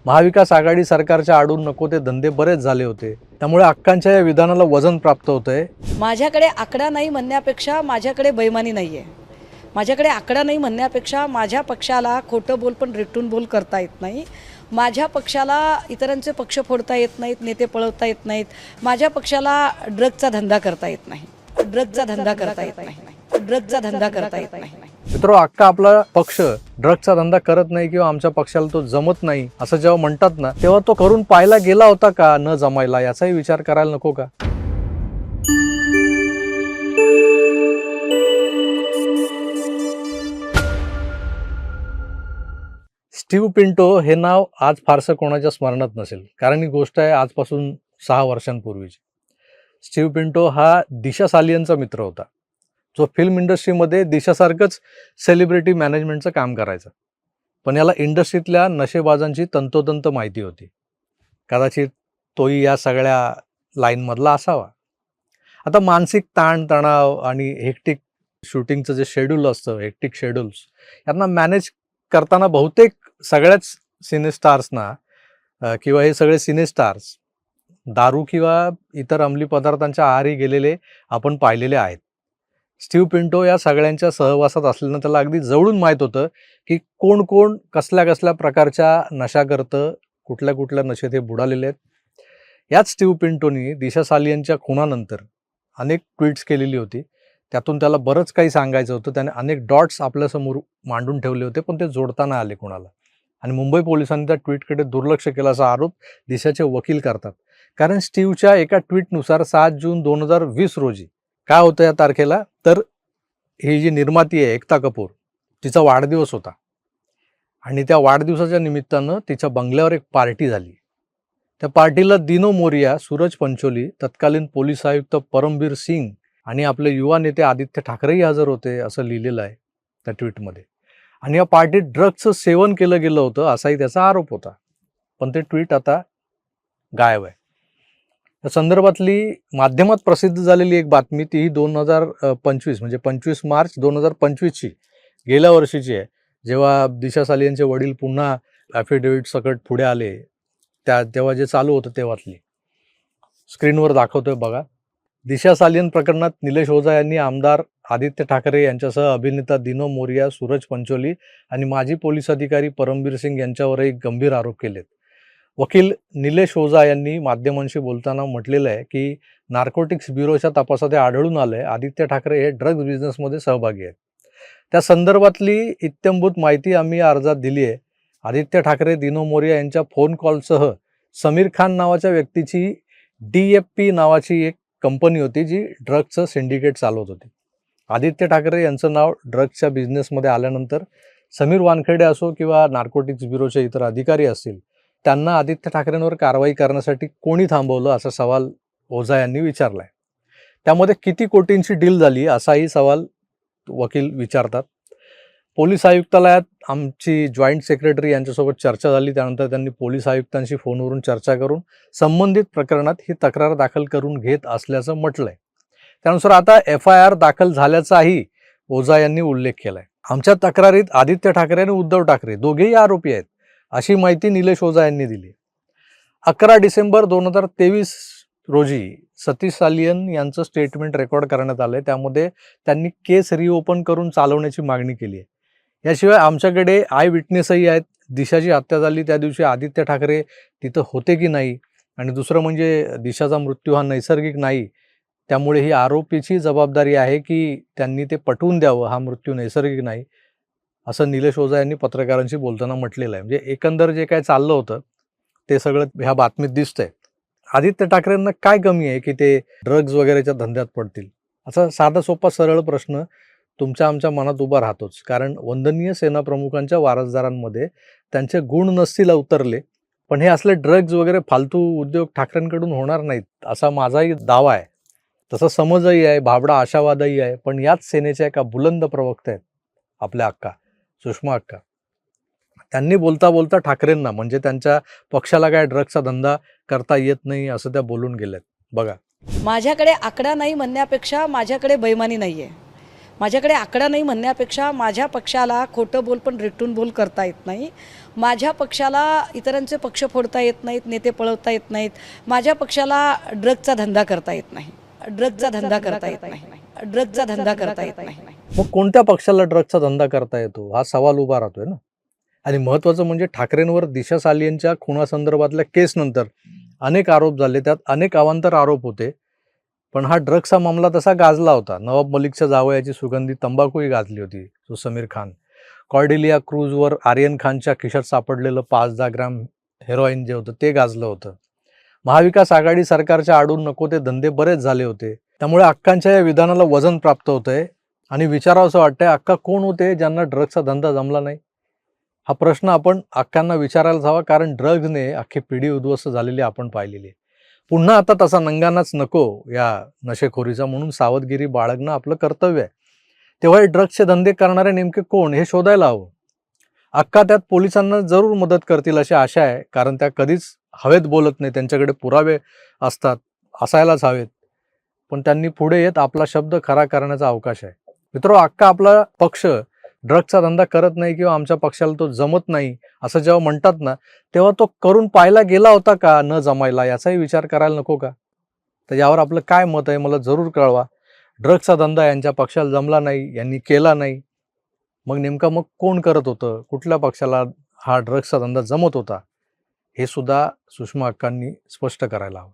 महाविकास आघाडी सरकारच्या आडून नको ते धंदे बरेच झाले होते, त्यामुळे अक्कांच्या या विधानाला वजन प्राप्त होतंय। माझ्याकडे आकडा नाही म्हणण्यापेक्षा माझ्याकडे बेईमानी नाही आहे। माझ्याकडे आकडा नाही म्हणण्यापेक्षा माझ्या पक्षाला खोटं बोल पण रेटून बोल करता येत नाही। माझ्या पक्षाला इतरांचे पक्ष फोडता येत नाहीत, नेते पळवता येत नाहीत। माझ्या पक्षाला ड्रगचा धंदा करता येत नाही, ड्रगचा धंदा करता येत नाही, ड्रगचा धंदा करता येत नाही। मित्रो, अक्का आपला पक्ष ड्रग्सचा धंदा करत नाही किंवा आमच्या पक्षाला तो जमत नाही असं जेव्हा म्हणतात ना, तेव्हा तो करून पाहायला गेला होता का न जमायला, याचाही विचार करायला नको का? स्टीव्ह पिंटो हे नाव आज फारसं कोणाच्या स्मरणात नसेल, कारण ही गोष्ट आहे आजपासून 6 वर्षांपूर्वीची। स्टीव्ह पिंटो हा दिशा सालियनचा मित्र होता, जो फिल्म इंडस्ट्रीमध्ये दिशासारखंच सेलिब्रिटी मॅनेजमेंटचं काम करायचं। पण याला इंडस्ट्रीतल्या नशेबाजांची तंतोतंत माहिती होती। कदाचित तोही या सगळ्या लाईनमधला असावा। आता मानसिक ताण तणाव आणि हेक्टिक शूटिंगचं जे शेड्यूल असतं, हेक्टिक शेड्यूल्स, यांना मॅनेज करताना बहुतेक सगळ्याच सिनेस्टार्सना किंवा हे सगळे सिनेस्टार्स दारू किंवा इतर अंमली पदार्थांच्या आहारी गेलेले आपण पाहिलेले आहेत। स्टीव्ह पिंटो या सगळ्यांच्या सहवासात असल्यानं त्याला अगदी जवळून माहीत होतं की कोण कोण कसल्या कसल्या प्रकारच्या नशा करतं, कुठल्या कुठल्या नशेत हे बुडालेले आहेत। याच स्टीव्ह पिंटोनी दिशा सालियनच्या खुनानंतर अनेक ट्विट्स केलेली होती। त्यातून त्याला बरंच काही सांगायचं होतं। त्याने अनेक डॉट्स आपल्यासमोर मांडून ठेवले होते, पण ते जोडताना आले कोणाला। आणि मुंबई पोलिसांनी त्या ट्विटकडे दुर्लक्ष केल्याचा आरोप दिशाचे वकील करतात। कारण स्टीव्हच्या एका ट्विटनुसार 7 जून 2020 रोजी काय होतं या तारखेला, तर ही जी निर्माती आहे एकता कपूर, तिचा वाढदिवस होता आणि त्या वाढदिवसाच्या निमित्तानं तिच्या बंगल्यावर एक पार्टी झाली। त्या पार्टीला दिनो मोरिया, सूरज पंचोली, तत्कालीन पोलीस आयुक्त परमबीर सिंग आणि आपले युवा नेते आदित्य ठाकरेही हजर होते असं लिहिलेलं आहे त्या ट्विटमध्ये। आणि या पार्टीत ड्रग्सचं सेवन केलं गेलं होतं असाही त्याचा आरोप होता। पण ते ट्विट आता गायब आहे। या संदर्भातली माध्यमात प्रसिद्ध झालेली एक बातमी, तीही 2025 म्हणजे 25 मार्च 2025ची, गेल्या वर्षीची आहे, जेव्हा दिशा सालियनचे वडील पुन्हा ॲफिडेव्हिट सकट पुढे आले, तेव्हा जे चालू होतं तेव्हातली स्क्रीनवर दाखवतोय बघा। दिशा सालियन प्रकरणात निलेश ओझा यांनी आमदार आदित्य ठाकरे यांच्यासह अभिनेता दिनो मोरिया, सूरज पंचोली आणि माजी पोलीस अधिकारी परमबीर सिंग यांच्यावरही गंभीर आरोप केलेत। वकील निलेश ओझा यांनी माध्यमांशी बोलताना म्हटलेलं आहे की नार्कोटिक्स ब्युरोच्या तपासात आढळून आलंय आदित्य ठाकरे हे ड्रग्ज बिझनेसमध्ये सहभागी आहेत। त्या संदर्भातली इत्थंभूत माहिती आम्ही अर्जात दिली आहे। आदित्य ठाकरे, दिनो मोरिया यांच्या फोन कॉलसह समीर खान नावाच्या व्यक्तीची DFP नावाची एक कंपनी होती जी ड्रग्जचं सिंडिकेट चालवत होती। आदित्य ठाकरे यांचं नाव ड्रग्जच्या बिझनेसमध्ये आल्यानंतर समीर वानखेडे असो किंवा नार्कोटिक्स ब्युरोचे इतर अधिकारी असतील, त्यांना आदित्य ठाकरेंवर कारवाई करण्यासाठी कोणी थांबवलं असा सवाल ओझा यांनी विचारलाय। त्यामध्ये किती कोटींची डील झाली असाही सवाल वकील विचारतात। पोलीस आयुक्तालयात आमची जॉईंट सेक्रेटरी यांच्यासोबत चर्चा झाली, त्यानंतर त्यांनी पोलीस आयुक्तांशी फोनवरून चर्चा करून संबंधित प्रकरणात ही तक्रार दाखल करून घेत असल्याचं म्हटलंय। त्यानुसार आता FIR दाखल झाल्याचाही ओझा यांनी उल्लेख केलाय। आमच्या तक्रारीत आदित्य ठाकरे आणि उद्धव ठाकरे दोघेही आरोपी आहेत अशी माहिती निलेश ओझा यांनी दिली। 11 डिसेंबर 2023 रोजी सतीश सालियन यांचं स्टेटमेंट रेकॉर्ड करण्यात आलंय। त्यामध्ये त्यांनी केस रिओपन करून चालवण्याची मागणी केली आहे। याशिवाय आमच्याकडे आय विटनेसही आहेत। दिशाची हत्या झाली त्या दिवशी आदित्य ठाकरे तिथं होते की नाही, आणि दुसरं म्हणजे दिशाचा मृत्यू हा नैसर्गिक नाही, त्यामुळे ही आरोपीची जबाबदारी आहे की त्यांनी ते पटवून द्यावं हा मृत्यू नैसर्गिक नाही, असं निलेश ओझा यांनी पत्रकारांशी बोलताना म्हटलेलं आहे। म्हणजे एकंदर जे काय चाललं होतं ते सगळं ह्या बातमीत दिसतंय। आदित्य ठाकरेंना काय कमी आहे की ते ड्रग्ज वगैरेच्या धंद्यात पडतील? असा साधा सोपा सरळ प्रश्न तुमच्या आमच्या मनात उभा राहतोच। कारण वंदनीय सेनाप्रमुखांच्या वारसदारांमध्ये त्यांचे गुण नसतील उतरले, पण हे असले ड्रग्ज वगैरे फालतू उद्योग ठाकरेंकडून होणार नाहीत असा माझाही दावा आहे। तसा समजही आहे, भाबडा आशावादही आहे। पण याच सेनेच्या एका बुलंद प्रवक्त्या आहेत आपल्या अक्का, सुषमा अक्का, त्यांनी बोलता बोलता ठाकरेंना म्हणजे त्यांच्या पक्षाला काय ड्रग्सचा धंदा करता येत नाही असं त्या बोलून गेल्यात बघा। माझ्याकडे आकडा नाही म्हणण्यापेक्षा माझ्याकडे बेईमानी नाही आहे। माझ्याकडे आकडा नाही म्हणण्यापेक्षा माझ्या पक्षाला खोटं बोल पण रेटून बोल करता येत नाही। माझ्या पक्षाला इतरांचे पक्ष फोडता येत नाहीत, नेते पळवता येत नाहीत. माझ्या पक्षाला ड्रगचा धंदा करता येत नाही. ड्रगचा धंदा करता येत नाही. ड्रगचा धंदा करता येत नाही. मग कोणत्या पक्षाला ड्रगचा धंदा करता येतो हा सवाल उभा राहतोय ना. आणि महत्त्वाचं म्हणजे ठाकरेंवर दिशा सालियनच्या खुनासंदर्भातल्या केसनंतर अनेक आरोप झाले, त्यात अनेक अवांतर आरोप होते. पण हा ड्रग्सचा मामला तसा गाजला होता. नवाब मलिकच्या जावयाची सुगंधी तंबाखूही गाजली होती, तो समीर खान. कॉर्डेलिया क्रूजवर आर्यन खानच्या खिशात सापडलेलं 5-10 ग्रॅम हेरोईन जे होतं ते गाजलं होतं. महाविकास आघाडी सरकारच्या आडून नको ते धंदे बरेच झाले होते. त्यामुळे अक्कांच्या या विधानाला वजन प्राप्त होतंय आणि विचारावंसं वाटतंय, अक्का कोण होते ज्यांना ड्रग्सचा धंदा जमला नाही? हा प्रश्न आपण अक्कांना विचारायलाच हवा, कारण ड्रग्जने अख्खी पिढी उद्ध्वस्त झालेली आपण पाहिलेली आहे. पुन्हा आता तसा नंगानाच नको या नशेखोरीचा, म्हणून सावधगिरी बाळगणं आपलं कर्तव्य आहे. तेव्हा हे ड्रग्सचे धंदे करणारे नेमके कोण हे शोधायला हवं. अक्का त्यात पोलिसांना जरूर मदत करतील अशी आशा आहे, कारण त्या कधीच हवेत बोलत नाही, त्यांच्याकडे पुरावे असतात, असायलाच हवेत. पण त्यांनी पुढे येत आपला शब्द खरा करण्याचा अवकाश आहे. मित्रो, अक्का आपला पक्ष ड्रग्सचा धंदा करत नाही किंवा आमच्या पक्षाला तो जमत नाही असं जेव्हा म्हणतात ना, तेव्हा तो करून पाहायला गेला होता का न जमायला, याचाही विचार करायला नको का? तर यावर आपलं काय मत आहे मला जरूर कळवा. ड्रग्सचा धंदा यांच्या पक्षाला जमला नाही, यांनी केला नाही, मग कोण करत होतं, कुठल्या पक्षाला हा ड्रग्सचा धंदा जमत होता, हे सुद्धा सुषमा अक्कांनी स्पष्ट करायला हवं.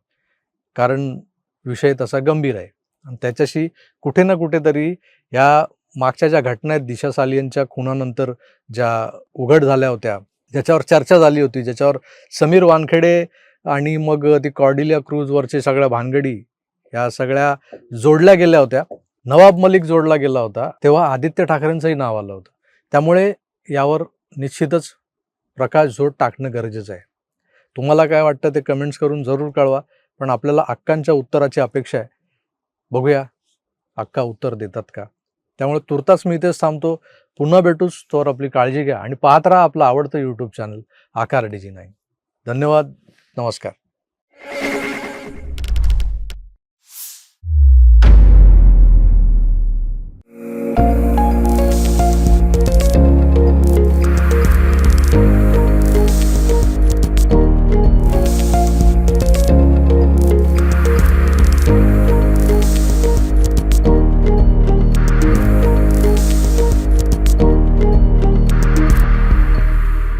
कारण विषय तसा गंभीर आहे आणि त्याच्याशी कुठे ना कुठेतरी या मागच्या ज्या घटना आहेत, दिशा सालियनच्या खुनानंतर ज्या उघड झाल्या होत्या, ज्याच्यावर चर्चा झाली होती, ज्याच्यावर समीर वानखेडे आणि मग ती कॉर्डेलिया क्रूजवरचे सगळ्या भानगडी या सगळ्या जोडल्या गेल्या होत्या, नवाब मलिक जोडला गेला होता, तेव्हा आदित्य ठाकरेंचंही नाव आलं होतं. त्यामुळे यावर निश्चितच प्रकाशझोत टाकणं गरजेचं आहे. तुम्हाला काय वाटतं ते कमेंट्स करून जरूर कळवा. पण आपल्याला अक्कांच्या उत्तराची अपेक्षा आहे. बघूया अक्का उत्तर देतात का. त्यामुळे तुर्तास मी इथेच थांबतो. पुन्हा भेटूच, तोवर आपली काळजी घ्या आणि पाहत राहा आपलं आवडतं यूट्यूब चॅनल आकार DG9. धन्यवाद. नमस्कार.